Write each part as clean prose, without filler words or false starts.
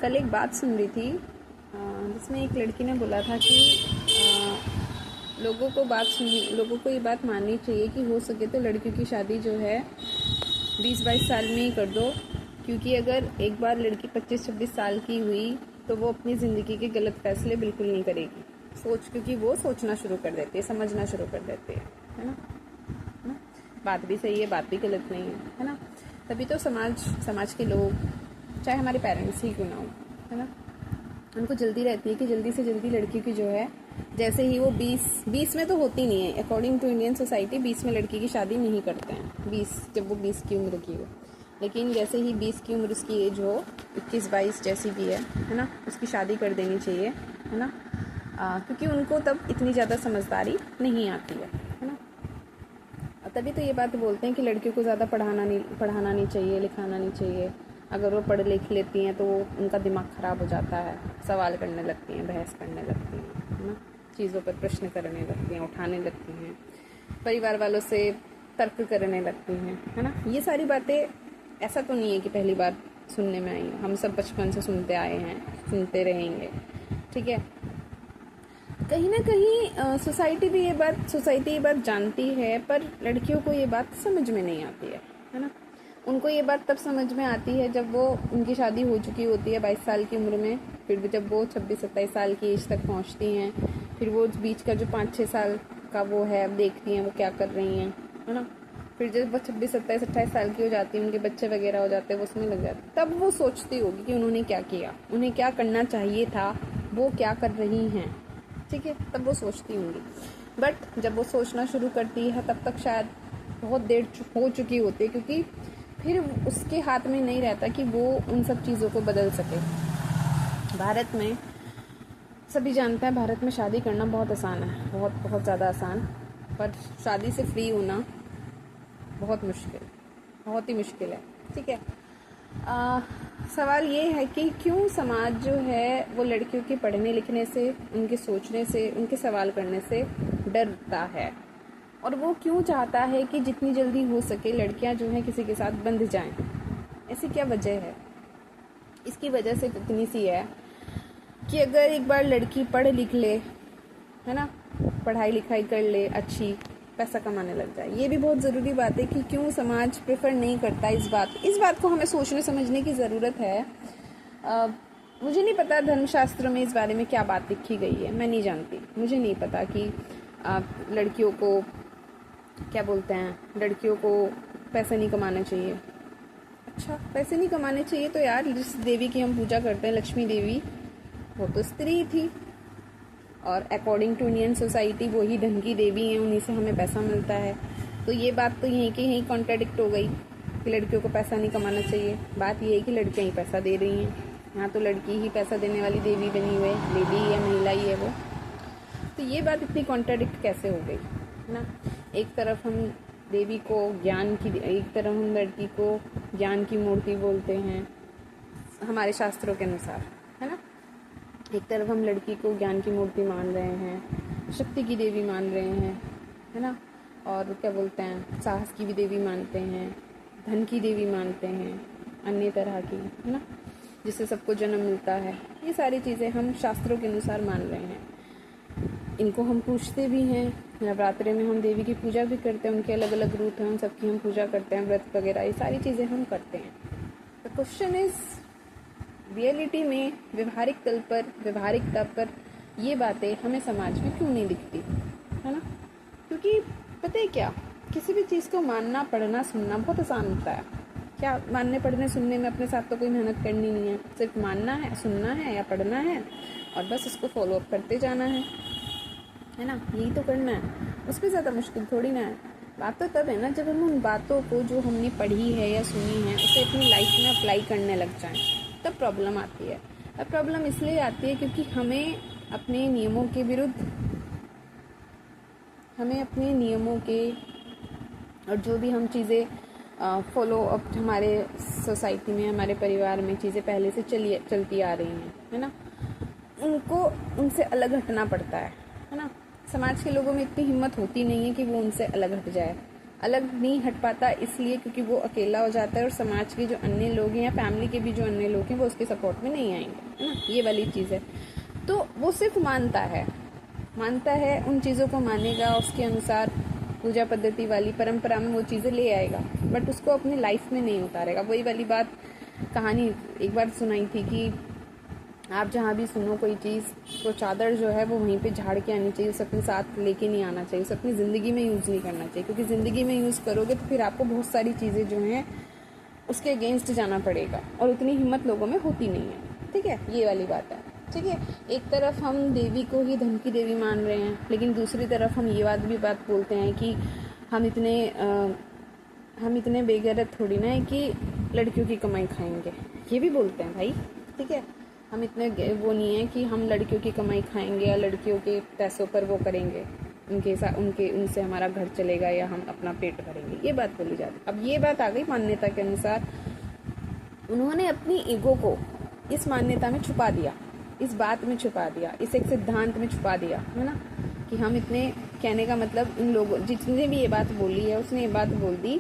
कल एक बात सुन रही थी जिसमें एक लड़की ने बोला था कि लोगों को ये बात माननी चाहिए कि हो सके तो लड़कियों की शादी जो है 20-22 साल में ही कर दो, क्योंकि अगर एक बार लड़की 25-26 साल की हुई तो वो अपनी ज़िंदगी के गलत फैसले बिल्कुल नहीं करेगी। क्योंकि वो सोचना शुरू कर देती है, समझना शुरू कर देती है ना। बात भी सही है, बात भी गलत नहीं है ना। तभी तो समाज के लोग, चाहे हमारे पेरेंट्स ही क्यों ना हो, है ना, उनको जल्दी रहती है कि जल्दी से जल्दी लड़की की जो है, जैसे ही वो 20 में तो होती नहीं है, अकॉर्डिंग टू इंडियन सोसाइटी 20 में लड़की की शादी नहीं करते हैं, जब वो 20 की उम्र की हो। लेकिन जैसे ही 20 की उम्र उसकी एज हो, 21-22 जैसी भी है ना, उसकी शादी कर देनी चाहिए, है ना। क्योंकि उनको तब इतनी ज़्यादा समझदारी नहीं आती है ना। तभी तो ये बात बोलते हैं कि लड़कियों को ज़्यादा पढ़ाना नहीं चाहिए, लिखाना नहीं चाहिए। अगर वो पढ़ लिख लेती हैं तो उनका दिमाग ख़राब हो जाता है, सवाल करने लगती हैं, बहस करने लगती हैं, है ना, चीज़ों पर प्रश्न करने लगती हैं, उठाने लगती हैं, परिवार वालों से तर्क करने लगती हैं, है ना। ये सारी बातें ऐसा तो नहीं है कि पहली बार सुनने में आई, हम सब बचपन से सुनते आए हैं, सुनते रहेंगे, ठीक है। कहीं ना कहीं सोसाइटी ये बात जानती है, पर लड़कियों को ये बात समझ में नहीं आती है ना। उनको ये बात तब समझ में आती है जब वो उनकी शादी हो चुकी होती है 22 साल की उम्र में, फिर भी जब वो 26-27 साल की एज तक पहुंचती हैं, फिर वो बीच का जो 5-6 साल का वो है, देखती हैं वो क्या कर रही हैं, है ना। फिर जब वो 26-27-28 साल की हो जाती है, उनके बच्चे वगैरह हो जाते हैं, वो उसमें लग जाती, तब वो सोचती होगी कि उन्होंने क्या किया, उन्हें क्या करना चाहिए था, वो क्या कर रही हैं, ठीक है, तब वो सोचती होंगी। बट जब वो सोचना शुरू करती है तब तक शायद बहुत देर हो चुकी होती है, क्योंकि फिर उसके हाथ में नहीं रहता कि वो उन सब चीज़ों को बदल सके। भारत में सभी जानते हैं, भारत में शादी करना बहुत आसान है, बहुत बहुत ज़्यादा आसान, पर शादी से फ्री होना बहुत ही मुश्किल है, ठीक है। सवाल ये है कि क्यों समाज जो है वो लड़कियों के पढ़ने लिखने से, उनके सोचने से, उनके सवाल करने से डरता है, और वो क्यों चाहता है कि जितनी जल्दी हो सके लड़कियां जो हैं किसी के साथ बंध जाएं। ऐसी क्या वजह है? इसकी वजह से इतनी सी है कि अगर एक बार लड़की पढ़ लिख ले, है ना, पढ़ाई लिखाई कर ले, अच्छी पैसा कमाने लग जाए। ये भी बहुत ज़रूरी बात है कि क्यों समाज प्रेफर नहीं करता इस बात को हमें सोचने समझने की ज़रूरत है। मुझे नहीं पता धर्मशास्त्र में इस बारे में क्या बात लिखी गई है, मैं नहीं जानती, मुझे नहीं पता कि लड़कियों को क्या बोलते हैं, लड़कियों को पैसे नहीं कमाना चाहिए। अच्छा, पैसे नहीं कमाने चाहिए तो यार जिस देवी की हम पूजा करते हैं, लक्ष्मी देवी, वो तो स्त्री थी, और अकॉर्डिंग टू इंडियन सोसाइटी वो ही धन की देवी हैं, उन्हीं से हमें पैसा मिलता है। तो ये बात तो यहीं की यहीं कॉन्ट्राडिक्ट हो गई कि लड़कियों को पैसा नहीं कमाना चाहिए। बात ये है कि लड़कियाँ ही पैसा दे रही हैं, यहाँ तो लड़की ही पैसा देने वाली देवी बनी हुई है, देवी ही है, महिला ही है वो। तो ये बात इतनी कॉन्ट्राडिक्ट कैसे हो गई, है ना। एक तरफ हम देवी को ज्ञान की, एक तरफ हम लड़की को ज्ञान की मूर्ति बोलते हैं हमारे शास्त्रों के अनुसार, है ना। एक तरफ हम लड़की को ज्ञान की मूर्ति मान रहे हैं, शक्ति की देवी मान रहे हैं, है ना, और क्या बोलते हैं, साहस की भी देवी मानते हैं, धन की देवी मानते हैं, अन्य तरह की, है ना, जिससे सबको जन्म मिलता है। ये सारी चीज़ें हम शास्त्रों के अनुसार मान रहे हैं, इनको हम पूछते भी हैं। नवरात्रे में हम देवी की पूजा भी करते हैं, उनके अलग अलग रूप हैं, हम सबकी हम पूजा करते हैं, व्रत वगैरह, ये सारी चीज़ें हम करते हैं। द क्वेश्चन इज़, रियलिटी में व्यवहारिकता पर ये बातें हमें समाज में क्यों नहीं दिखती, है ना। क्योंकि पता है क्या, किसी भी चीज़ को मानना, पढ़ना, सुनना बहुत आसान होता है। क्या मानने, पढ़ने, सुनने में अपने साथ तो कोई मेहनत करनी नहीं है, सिर्फ मानना है, सुनना है या पढ़ना है, और बस उसको फॉलो अप करते जाना है ना, यही तो करना है। उसमें ज़्यादा मुश्किल थोड़ी ना है। बात तो तब है ना जब हम उन बातों को जो हमने पढ़ी है या सुनी है उसे अपनी लाइफ में अप्लाई करने लग जाएं, तब प्रॉब्लम आती है। अब प्रॉब्लम इसलिए आती है क्योंकि हमें अपने नियमों के विरुद्ध, हमें अपने नियमों के, और जो भी हम चीज़ें फॉलो अप हमारे सोसाइटी में, हमारे परिवार में चीज़ें पहले से चलती आ रही हैं, है ना, उनसे अलग हटना पड़ता है ना। समाज के लोगों में इतनी हिम्मत होती नहीं है कि वो उनसे अलग हट जाए। अलग नहीं हट पाता इसलिए क्योंकि वो अकेला हो जाता है और समाज के जो अन्य लोग हैं या फैमिली के भी जो अन्य लोग हैं वो उसके सपोर्ट में नहीं आएंगे, है ना, ये वाली चीज़ है। तो वो सिर्फ मानता है उन चीज़ों को मानेगा, उसके अनुसार पूजा पद्धति वाली परंपरा में वो चीज़ें ले आएगा, बट उसको अपनी लाइफ में नहीं उतारेगा। वही वाली बात कहानी एक बार सुनाई थी कि आप जहाँ भी सुनो कोई चीज़ तो चादर जो है वो वहीं पे झाड़ के आनी चाहिए, उसे अपने साथ लेके नहीं आना चाहिए, उसे अपनी ज़िंदगी में यूज़ नहीं करना चाहिए, क्योंकि ज़िंदगी में यूज़ करोगे तो फिर आपको बहुत सारी चीज़ें जो हैं उसके अगेंस्ट जाना पड़ेगा और उतनी हिम्मत लोगों में होती नहीं है। ठीक है, ये वाली बात है। ठीक है, एक तरफ हम देवी को ही धन की देवी मान रहे हैं, लेकिन दूसरी तरफ हम ये बात बोलते हैं कि हम इतने बेगैरत थोड़ी ना है कि लड़कियों की कमाई खाएंगे, ये भी बोलते हैं भाई। ठीक है, हम इतने वो नहीं है कि हम लड़कियों की कमाई खाएंगे या लड़कियों के पैसों पर वो करेंगे, उनसे हमारा घर चलेगा या हम अपना पेट भरेंगे, ये बात बोली जाती। अब ये बात आ गई मान्यता के अनुसार, उन्होंने अपनी ईगो को इस मान्यता में छुपा दिया, इस बात में छुपा दिया, इस एक सिद्धांत में छुपा दिया, है ना, कि हम इतने, कहने का मतलब इन लोगों जिसने भी ये बात बोली है उसने ये बात बोल दी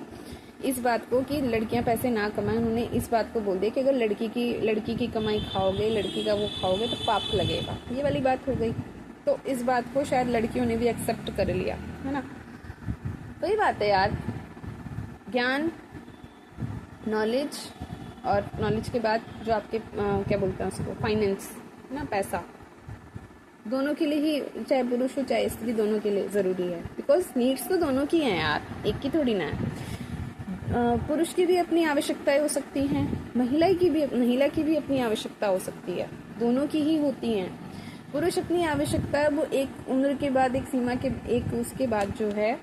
इस बात को कि लड़कियां पैसे ना कमाएं। उन्होंने इस बात को बोल दिया कि अगर लड़की की कमाई खाओगे, लड़की का वो खाओगे तो पाप लगेगा, ये वाली बात हो गई। तो इस बात को शायद लड़कियों ने भी एक्सेप्ट कर लिया, है ना। वही बात है यार, ज्ञान, नॉलेज, और नॉलेज के बाद जो आपके क्या बोलते हैं उसको, फाइनेंस, है ना, पैसा, दोनों के लिए ही, चाहे पुरुष हो चाहे स्त्री, दोनों के लिए ज़रूरी है। बिकॉज नीड्स तो दोनों की हैं यार, एक की थोड़ी ना है। पुरुष की भी अपनी आवश्यकताएं हो सकती हैं, महिला की भी अपनी आवश्यकता हो सकती है, दोनों की ही होती हैं। पुरुष अपनी आवश्यकता वो एक उम्र के बाद, एक सीमा के एक उसके बाद जो है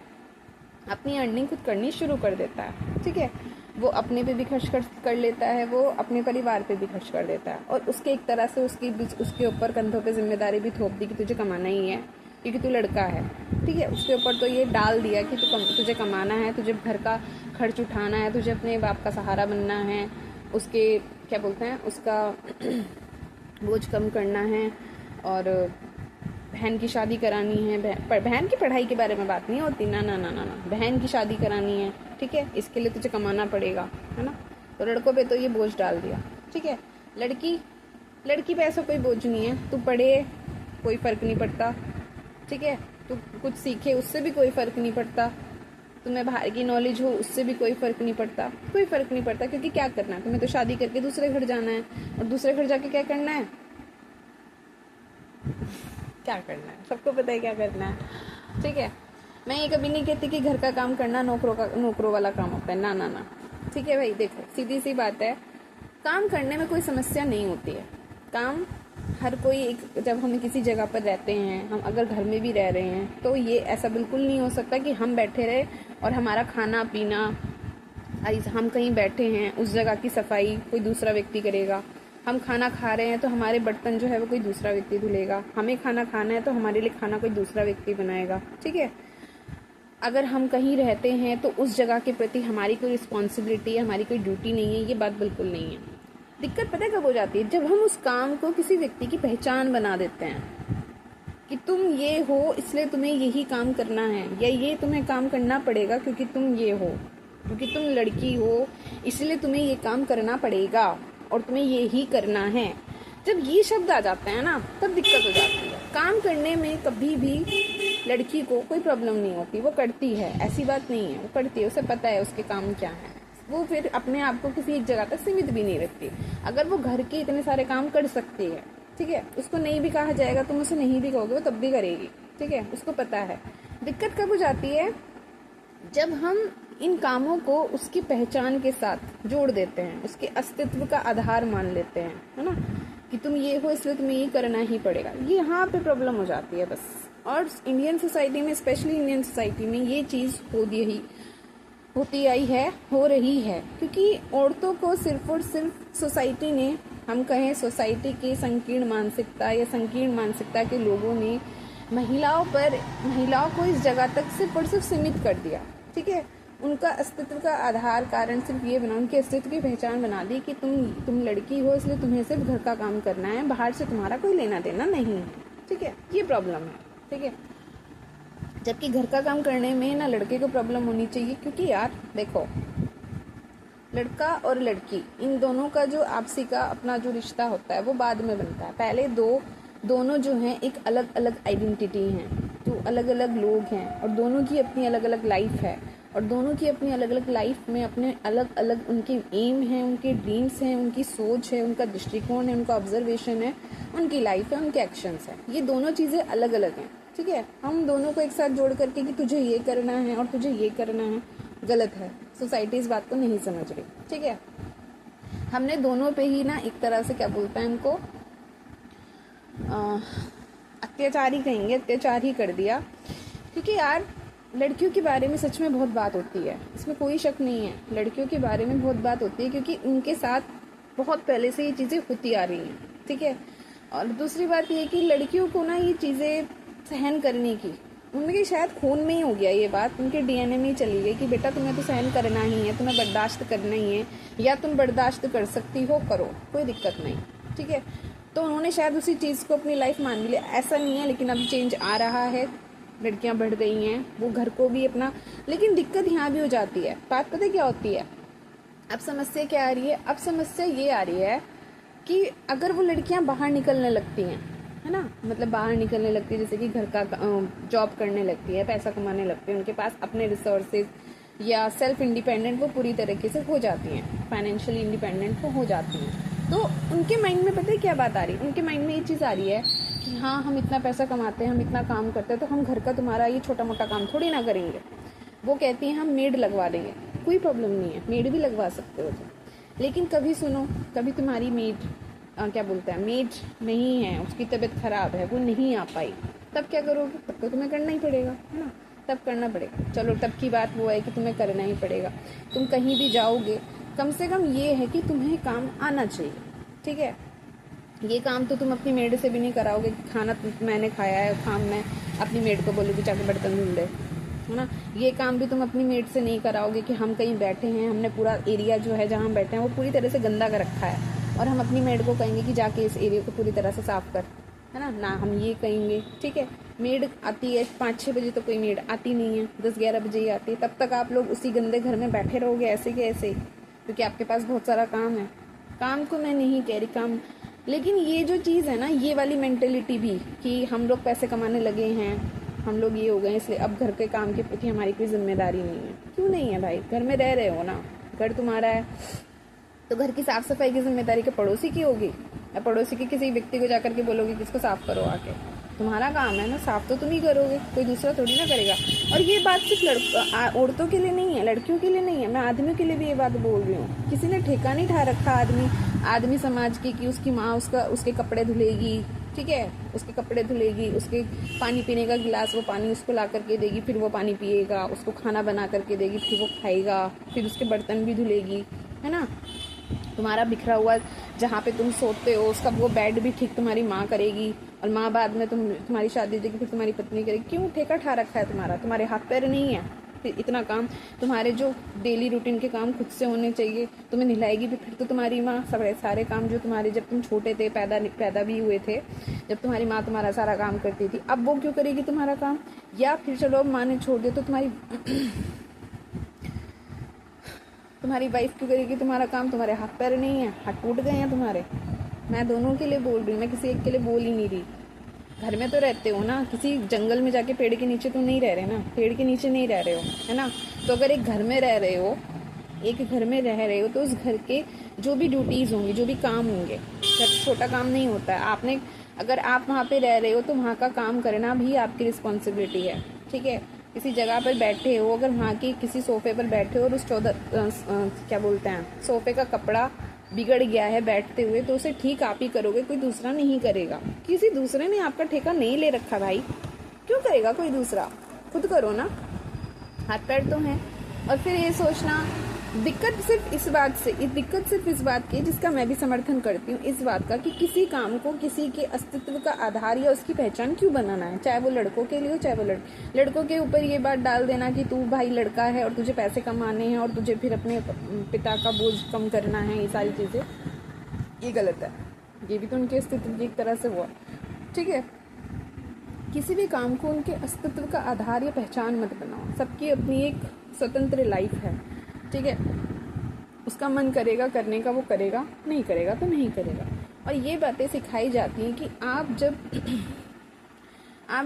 अपनी अर्निंग खुद करनी शुरू कर देता है। ठीक है, वो अपने पे भी खर्च कर लेता है, वो अपने परिवार पे भी खर्च कर देता है, और उसके एक तरह से उसके ऊपर कंधों पे जिम्मेदारी भी थोप दी कि तुझे कमाना ही है क्योंकि तू लड़का है। ठीक है, उसके ऊपर तो ये डाल दिया कि तुझे कमाना है, तुझे घर का खर्च उठाना है, तुझे अपने बाप का सहारा बनना है, उसके क्या बोलते हैं उसका बोझ कम करना है, और बहन की शादी करानी है। बहन की पढ़ाई के बारे में बात नहीं होती, ना ना ना ना ना, बहन की शादी करानी है। ठीक है, इसके लिए तुझे कमाना पड़ेगा, है ना। तो लड़कों पे तो ये बोझ डाल दिया। ठीक है, लड़की पे ऐसा कोई बोझ नहीं है, तू पढ़े कोई फ़र्क नहीं पड़ता। ठीक है, तू कुछ सीखे उससे भी कोई फ़र्क नहीं पड़ता, तुम्हें बाहर की नॉलेज हो उससे भी कोई फ़र्क नहीं पड़ता, कोई फ़र्क नहीं पड़ता, क्योंकि क्या करना है तुम्हें, तो शादी करके दूसरे घर जाना है, और दूसरे घर जाके क्या करना है, क्या करना है, सबको पता है क्या करना है। ठीक है, मैं ये कभी नहीं कहती कि घर का काम करना नौकरों वाला काम होता है, ना ना ना। ठीक है भाई, देखो सीधी सी बात है, काम करने में कोई समस्या नहीं होती है। काम हर कोई एक, जब हम किसी जगह पर रहते हैं, हम अगर घर में भी रह रहे हैं, तो ये ऐसा बिल्कुल नहीं हो सकता कि हम बैठे रहे और हमारा खाना पीना, हम कहीं बैठे हैं उस जगह की सफाई कोई दूसरा व्यक्ति करेगा, हम खाना खा रहे हैं तो हमारे बर्तन जो है वो कोई दूसरा व्यक्ति धुलेगा, हमें खाना खाना है तो हमारे लिए खाना कोई दूसरा व्यक्ति बनाएगा। ठीक है, अगर हम कहीं रहते हैं तो उस जगह के प्रति हमारी कोई रिस्पॉन्सिबिलिटी है, हमारी कोई ड्यूटी नहीं है, ये बात बिल्कुल नहीं है। दिक्कत पता है कब हो जाती है, जब हम उस काम को किसी व्यक्ति की पहचान बना देते हैं कि तुम ये हो इसलिए तुम्हें यही काम करना है, या ये तुम्हें काम करना पड़ेगा क्योंकि तुम ये हो, क्योंकि तुम लड़की हो इसलिए तुम्हें ये काम करना पड़ेगा और तुम्हें ये ही करना है। जब ये शब्द आ जाते हैं ना, तब दिक्कत हो जाती है। काम करने में कभी भी लड़की को कोई प्रॉब्लम नहीं होती, वो करती है, ऐसी बात नहीं है, वो करती है, उसे पता है उसके काम क्या है, वो फिर अपने आप को किसी एक जगह तक सीमित भी नहीं रखती। अगर वो घर के इतने सारे काम कर सकती है, ठीक है, उसको नहीं भी कहा जाएगा, तुम उसे नहीं भी कहोगे वो तब भी करेगी। ठीक है, उसको पता है। दिक्कत कब हो जाती है, जब हम इन कामों को उसकी पहचान के साथ जोड़ देते हैं, उसके अस्तित्व का आधार मान लेते हैं, है ना, कि तुम ये हो इसलिए तुम्हें ये करना ही पड़ेगा। ये यहाँ पे प्रॉब्लम हो जाती है बस। और इंडियन सोसाइटी में, स्पेशली इंडियन सोसाइटी में ये चीज़ होती आई है, हो रही है, क्योंकि औरतों को सिर्फ और सिर्फ सोसाइटी ने, हम कहें सोसाइटी की संकीर्ण मानसिकता या संकीर्ण मानसिकता के लोगों ने महिलाओं को इस जगह तक सिर्फ और सिर्फ सीमित कर दिया। ठीक है, उनका अस्तित्व का आधार कारण सिर्फ ये बना, उनके अस्तित्व की पहचान बना दी कि तुम लड़की हो इसलिए तुम्हें सिर्फ घर का काम करना है, बाहर से तुम्हारा कोई लेना देना नहीं है। ठीक है, ये प्रॉब्लम है। ठीक है, जबकि घर का काम करने में ना लड़के को प्रॉब्लम होनी चाहिए, क्योंकि यार देखो, लड़का और लड़की इन दोनों का जो आपसी का अपना जो रिश्ता होता है वो बाद में बनता है। पहले दोनों जो हैं एक अलग अलग आइडेंटिटी हैं, तो अलग अलग लोग हैं और दोनों की अपनी अलग अलग लाइफ है, और दोनों की अपनी अलग अलग लाइफ में अपने अलग अलग उनके एम हैं, उनके ड्रीम्स हैं, उनकी सोच है, उनका दृष्टिकोण है, उनका ऑब्जर्वेशन है, उनकी लाइफ है, उनके एक्शंस हैं। ये दोनों चीज़ें अलग अलग हैं, ठीक है। हम दोनों को एक साथ जोड़ करके कि तुझे ये करना है और तुझे ये करना है, गलत है। सोसाइटी इस बात को नहीं समझ रही, ठीक है। हमने दोनों पे ही ना एक तरह से क्या बोलते हैं इनको, अत्याचार ही कहेंगे, अत्याचार ही कर दिया। क्योंकि यार लड़कियों के बारे में सच में बहुत बात होती है, इसमें कोई शक नहीं है, लड़कियों के बारे में बहुत बात होती है, क्योंकि उनके साथ बहुत पहले से ये चीज़ें होती आ रही हैं, ठीक है। और दूसरी बात ये कि लड़कियों को ना ये चीज़ें सहन करने की, उनके शायद खून में ही हो गया ये बात, उनके डीएनए में ही चली गई कि बेटा तुम्हें तो सहन करना ही है, तुम्हें बर्दाश्त करना ही है, या तुम बर्दाश्त कर सकती हो करो, कोई दिक्कत नहीं, ठीक है। तो उन्होंने शायद उसी चीज़ को अपनी लाइफ मान लिया, ऐसा नहीं है, लेकिन अभी चेंज आ रहा है, लड़कियां बढ़ गई हैं, वो घर को भी अपना, लेकिन दिक्कत यहाँ भी हो जाती है। बात पता है क्या होती है, अब समस्या क्या आ रही है, अब समस्या ये आ रही है कि अगर वो लड़कियां बाहर निकलने लगती हैं, है ना, मतलब बाहर निकलने लगती है, जैसे कि घर का जॉब करने लगती है, पैसा कमाने लगती है, उनके पास अपने रिसोर्सेज या सेल्फ इंडिपेंडेंट वो पूरी तरीके से हो जाती हैं, फाइनेंशियली इंडिपेंडेंट वो हो जाती हैं, तो उनके माइंड में पता है क्या बात आ रही है, उनके माइंड में ये चीज़ आ रही है कि हाँ हम इतना पैसा कमाते हैं, हम इतना काम करते हैं, तो हम घर का तुम्हारा ये छोटा मोटा काम थोड़ी ना करेंगे। वो कहती हैं हम मेड लगवा देंगे, कोई प्रॉब्लम नहीं है, मेड भी लगवा सकते हो तुम, लेकिन कभी सुनो, कभी तुम्हारी मेड क्या बोलता है, मेड नहीं है, उसकी तबीयत खराब है, वो नहीं आ पाई, तब क्या करोगे, तब तो तुम्हें करना ही पड़ेगा, है ना, तब करना पड़ेगा। चलो तब की बात वो है कि तुम्हें करना ही पड़ेगा, तुम कहीं भी जाओगे, कम से कम ये है कि तुम्हें काम आना चाहिए, ठीक है। ये काम तो तुम अपनी मेड से भी नहीं कराओगे, खाना मैंने खाया है, काम मैं अपनी मेड को बोलूँगी जाके बर्तन धुल दे, है ना। ये काम भी तुम अपनी मेड से नहीं कराओगे कि हम कहीं बैठे हैं, हमने पूरा एरिया जो है जहाँ हम बैठे हैं वो पूरी तरह से गंदा कर रखा है, और हम अपनी मेड को कहेंगे कि जाके इस एरिया को पूरी तरह से साफ कर, है ना, ना हम ये कहेंगे, ठीक है। मेड आती है 5-6 बजे, तो कोई मेड आती नहीं है, 10-11 बजे ही आती है, तब तक आप लोग उसी गंदे घर में बैठे रहोगे ऐसे के ऐसे, क्योंकि आपके पास बहुत सारा काम है। काम को मैं नहीं कह रही काम, लेकिन ये जो चीज़ है ना, ये वाली मेंटेलिटी भी कि हम लोग पैसे कमाने लगे हैं, हम लोग ये हो गए, इसलिए अब घर के काम के प्रति हमारी कोई जिम्मेदारी नहीं है। क्यों नहीं है भाई, घर में रह रहे हो ना, घर तुम्हारा है, तो घर की साफ सफाई की जिम्मेदारी के पड़ोसी की होगी, या पड़ोसी के किसी व्यक्ति को जाकर के बोलोगे कि इसको साफ करो आके, तुम्हारा काम है ना, साफ तो तुम ही करोगे, कोई दूसरा थोड़ी ना करेगा। और ये बात सिर्फ औरतों के लिए नहीं है, लड़कियों के लिए नहीं है, मैं आदमियों के लिए भी ये बात बोल रही हूँ। किसी ने ठेका नहीं ठा रखा आदमी समाज की कि उसकी माँ उसके कपड़े धुलेगी, ठीक है, उसके कपड़े धुलेगी, उसके पानी पीने का गिलास वो पानी उसको ला करके देगी, फिर वो पानी पिएगा, उसको खाना बना करके देगी, फिर वो खाएगा, फिर उसके बर्तन भी धुलेगी, है ना। तुम्हारा बिखरा हुआ जहाँ पे तुम सोते हो उसका वो बेड भी ठीक तुम्हारी माँ करेगी, और माँ बाद में तुम्हारी शादी हो जाएगी फिर तुम्हारी पत्नी करेगी। क्यों ठेका ठा रखा है तुम्हारा, तुम्हारे हाथ पैर नहीं है, फिर इतना काम तुम्हारे जो डेली रूटीन के काम खुद से होने चाहिए, तुम्हें नहलाएगी भी फिर तो तुम्हारी माँ, सारे काम जो तुम्हारे जब तुम छोटे थे, पैदा भी हुए थे, जब तुम्हारी माँ तुम्हारा सारा काम करती थी, अब वो क्यों करेगी तुम्हारा काम। या फिर चलो माँ ने छोड़ दिया तो तुम्हारी वाइफ क्यों करेगी तुम्हारा काम, तुम्हारे हाथ पैर नहीं है, हाथ टूट गए हैं तुम्हारे। मैं दोनों के लिए बोल रही हूँ, मैं किसी एक के लिए बोल ही नहीं रही। घर में तो रहते हो ना, किसी जंगल में जाके पेड़ के नीचे तो नहीं रह रहे ना, पेड़ के नीचे नहीं रह रहे हो, है ना। तो अगर एक घर में रह रहे हो, तो उस घर के जो भी ड्यूटीज़ होंगी, जो भी काम होंगे, घर छोटा काम नहीं होता है। अगर आप वहाँ पे रह रहे हो तो वहाँ का काम करना भी आपकी रिस्पॉन्सिबिलिटी है, ठीक है। किसी जगह पर बैठे हो, अगर वहाँ की किसी सोफे पर बैठे हो और उस सोफे का कपड़ा बिगड़ गया है बैठते हुए, तो उसे ठीक आप ही करोगे, कोई दूसरा नहीं करेगा। किसी दूसरे ने आपका ठेका नहीं ले रखा भाई, क्यों करेगा कोई दूसरा, खुद करो ना, हाथ पैर तो हैं। और फिर ये सोचना, दिक्कत सिर्फ इस बात की, जिसका मैं भी समर्थन करती हूँ, इस बात का कि किसी काम को किसी के अस्तित्व का आधार या उसकी पहचान क्यों बनाना है, चाहे वो लड़कों के लिए हो चाहे वो लड़कों के ऊपर ये बात डाल देना कि तू भाई लड़का है और तुझे पैसे कमाने हैं और तुझे फिर अपने पिता का बोझ कम करना है, ये सारी चीज़ें, ये गलत है। ये भी तो उनके अस्तित्व की एक तरह से वो है, ठीक है। किसी भी काम को उनके अस्तित्व का आधार या पहचान मत बनाओ। सबकी अपनी एक स्वतंत्र लाइफ है, ठीक है। उसका मन करेगा करने का वो करेगा, नहीं करेगा तो नहीं करेगा। और ये बातें सिखाई जाती हैं कि आप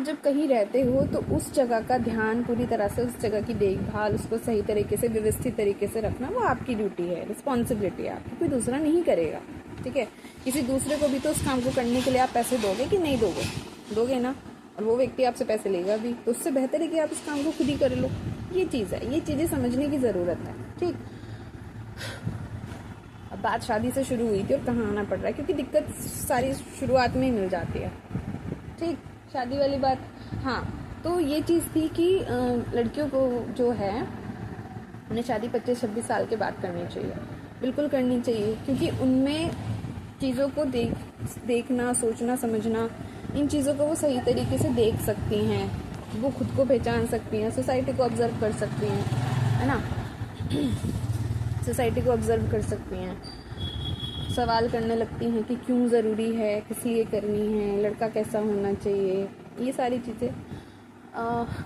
जब कहीं रहते हो तो उस जगह का ध्यान पूरी तरह से, उस जगह की देखभाल, उसको सही तरीके से, व्यवस्थित तरीके से रखना वो आपकी ड्यूटी है, रिस्पॉन्सिबिलिटी है आपकी, कोई दूसरा नहीं करेगा, ठीक है। किसी दूसरे को भी तो उस काम को करने के लिए आप पैसे दोगे कि नहीं दोगे? दोगे ना। और वो व्यक्ति आपसे पैसे लेगा भी, तो उससे बेहतर है कि आप उस काम को खुद ही कर लो। ये चीज़ है, ये चीज़ें समझने की ज़रूरत है, ठीक। अब बात शादी से शुरू हुई थी और कहाँ आना पड़ रहा है, क्योंकि दिक्कत सारी शुरुआत में ही मिल जाती है, ठीक। शादी वाली बात, हाँ, तो ये चीज़ थी कि लड़कियों को जो है उन्हें शादी 25-26 साल के बाद करनी चाहिए, बिल्कुल करनी चाहिए, क्योंकि उनमें चीज़ों को देखना, सोचना, समझना, इन चीज़ों को वो सही तरीके से देख सकती हैं, वो खुद को पहचान सकती हैं, सोसाइटी को ऑब्जर्व कर सकती हैं, है ना। सोसाइटी को ऑब्जर्व कर सकती हैं, सवाल करने लगती हैं कि क्यों ज़रूरी है, किस लिए करनी है, लड़का कैसा होना चाहिए, ये सारी चीज़ें।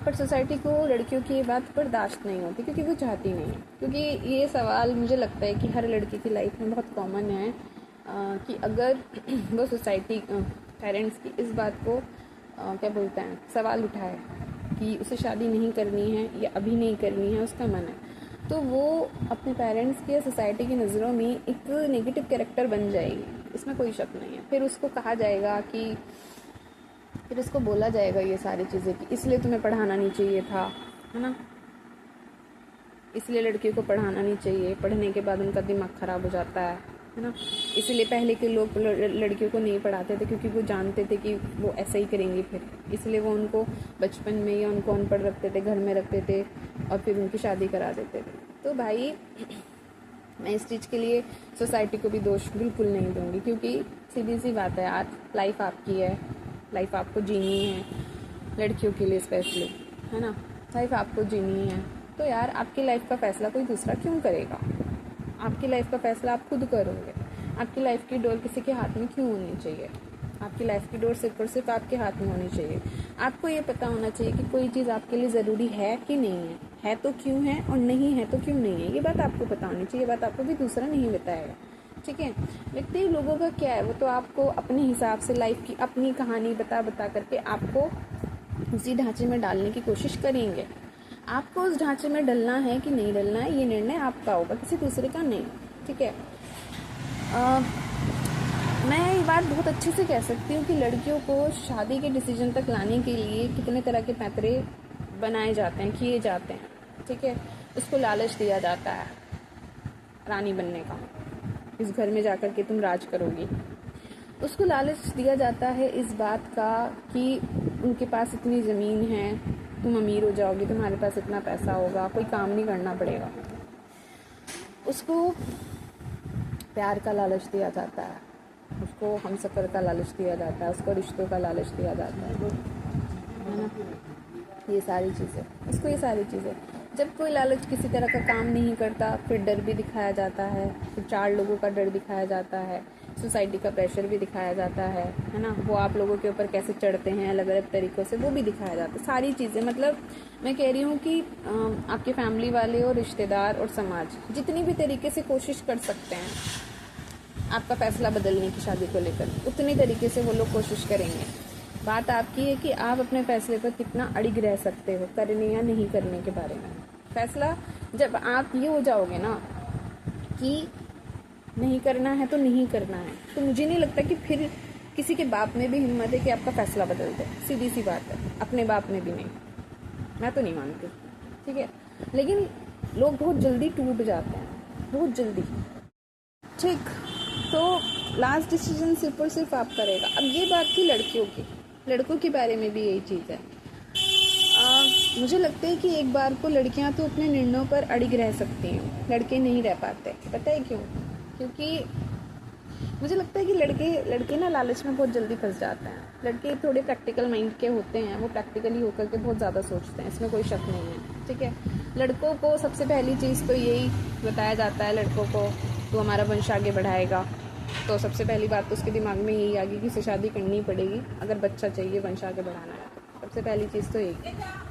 पर सोसाइटी को लड़कियों की ये बात बर्दाश्त नहीं होती, क्योंकि वो चाहती नहीं है। क्योंकि ये सवाल मुझे लगता है कि हर लड़की की लाइफ में बहुत कॉमन है, कि अगर वो सोसाइटी, पेरेंट्स की इस बात को क्या बोलते हैं, सवाल उठाए कि उसे शादी नहीं करनी है या अभी नहीं करनी है, उसका मन है, तो वो अपने पेरेंट्स की या सोसाइटी की नज़रों में एक नेगेटिव कैरेक्टर बन जाएगी, इसमें कोई शक नहीं है। फिर उसको कहा जाएगा कि, फिर उसको बोला जाएगा ये सारी चीज़ें कि इसलिए तुम्हें पढ़ाना नहीं चाहिए था, है ना, इसलिए लड़कियों को पढ़ाना नहीं चाहिए, पढ़ने के बाद उनका दिमाग ख़राब हो जाता है ना। इसलिए पहले के लोग लड़कियों को नहीं पढ़ाते थे, क्योंकि वो जानते थे कि वो ऐसा ही करेंगी फिर, इसलिए वो उनको बचपन में या उनको अनपढ़ रखते थे, घर में रखते थे और फिर उनकी शादी करा देते थे। तो भाई मैं इस चीज़ के लिए सोसाइटी को भी दोष बिल्कुल नहीं दूंगी, क्योंकि सीधी सी बात है यार, लाइफ आपकी है, लाइफ आपको जीनी है, लड़कियों के लिए स्पेशली, है ना, लाइफ आपको जीनी है। तो यार आपकी लाइफ का फैसला कोई दूसरा क्यों करेगा? आपकी लाइफ का फैसला आप खुद करोगे। आपकी लाइफ की डोर किसी के हाथ में क्यों होनी चाहिए? आपकी लाइफ की डोर सिर्फ और सिर्फ आपके हाथ में होनी चाहिए। आपको ये पता होना चाहिए कि कोई चीज़ आपके लिए ज़रूरी है कि नहीं है तो क्यों है, और नहीं है तो क्यों नहीं है, ये बात आपको पता होनी चाहिए। ये बात आपको भी दूसरा नहीं बताएगा, ठीक है। व्यक्ति लोगों का क्या है, वो तो आपको अपने हिसाब से लाइफ की अपनी कहानी बता करके आपको उसी ढांचे में डालने की कोशिश करेंगे। आपको उस ढांचे में डलना है कि नहीं डलना है, ये निर्णय आपका होगा, किसी दूसरे का नहीं, ठीक है। मैं ये बात बहुत अच्छे से कह सकती हूँ कि लड़कियों को शादी के डिसीजन तक लाने के लिए कितने तरह के पैतरे बनाए जाते हैं, किए जाते हैं, ठीक है। उसको लालच दिया जाता है रानी बनने का, इस घर में जाकर के तुम राज करोगी। उसको लालच दिया जाता है इस बात का कि उनके पास इतनी ज़मीन है, तुम अमीर हो जाओगे, तुम्हारे पास इतना पैसा होगा, कोई काम नहीं करना पड़ेगा। उसको प्यार का लालच दिया जाता है, उसको हमसफ़र का लालच दिया जाता है, उसको रिश्तों का लालच दिया जाता है ना, ये सारी चीज़ें, उसको ये सारी चीज़ें। जब कोई लालच किसी तरह का काम नहीं करता, फिर डर भी दिखाया जाता है, फिर 4 लोगों का डर दिखाया जाता है, सोसाइटी का प्रेशर भी दिखाया जाता है ना। वो आप लोगों के ऊपर कैसे चढ़ते हैं अलग अलग तरीक़ों से, वो भी दिखाया जाता है। सारी चीज़ें, मतलब मैं कह रही हूँ कि आपके फैमिली वाले और रिश्तेदार और समाज जितनी भी तरीके से कोशिश कर सकते हैं आपका फ़ैसला बदलने की शादी को लेकर, उतनी तरीके से वो लोग कोशिश करेंगे। बात आपकी है कि आप अपने फ़ैसले पर कितना अड़िग रह सकते हो करने या नहीं करने के बारे में। फ़ैसला जब आप ये हो जाओगे ना कि नहीं करना है तो नहीं करना है, तो मुझे नहीं लगता कि फिर किसी के बाप में भी हिम्मत है कि आपका फ़ैसला बदल दे। सीधी सी बात है, अपने बाप में भी नहीं, मैं तो नहीं मानती, ठीक है। लेकिन लोग बहुत जल्दी टूट जाते हैं, बहुत जल्दी, ठीक। तो लास्ट डिसीजन सिर्फ और सिर्फ आप करेगा। अब ये बात थी लड़कियों की, लड़कों के बारे में भी यही चीज़ है। मुझे लगता है कि एक बार को लड़कियां तो अपने निर्णयों पर अड़िग रह सकती हैं, लड़के नहीं रह पाते। पता है क्यों? क्योंकि मुझे लगता है कि लड़के ना लालच में बहुत जल्दी फंस जाते हैं। लड़के थोड़े प्रैक्टिकल माइंड के होते हैं, वो प्रैक्टिकली होकर के बहुत ज़्यादा सोचते हैं, इसमें कोई शक नहीं है, ठीक है। लड़कों को सबसे पहली चीज़ तो यही बताया जाता है, लड़कों को तो हमारा वंश आगे बढ़ाएगा, तो सबसे पहली बात तो उसके दिमाग में यही आ गई कि उसे शादी करनी पड़ेगी अगर बच्चा चाहिए, वंश आगे बढ़ाना है। सबसे पहली चीज़ तो एक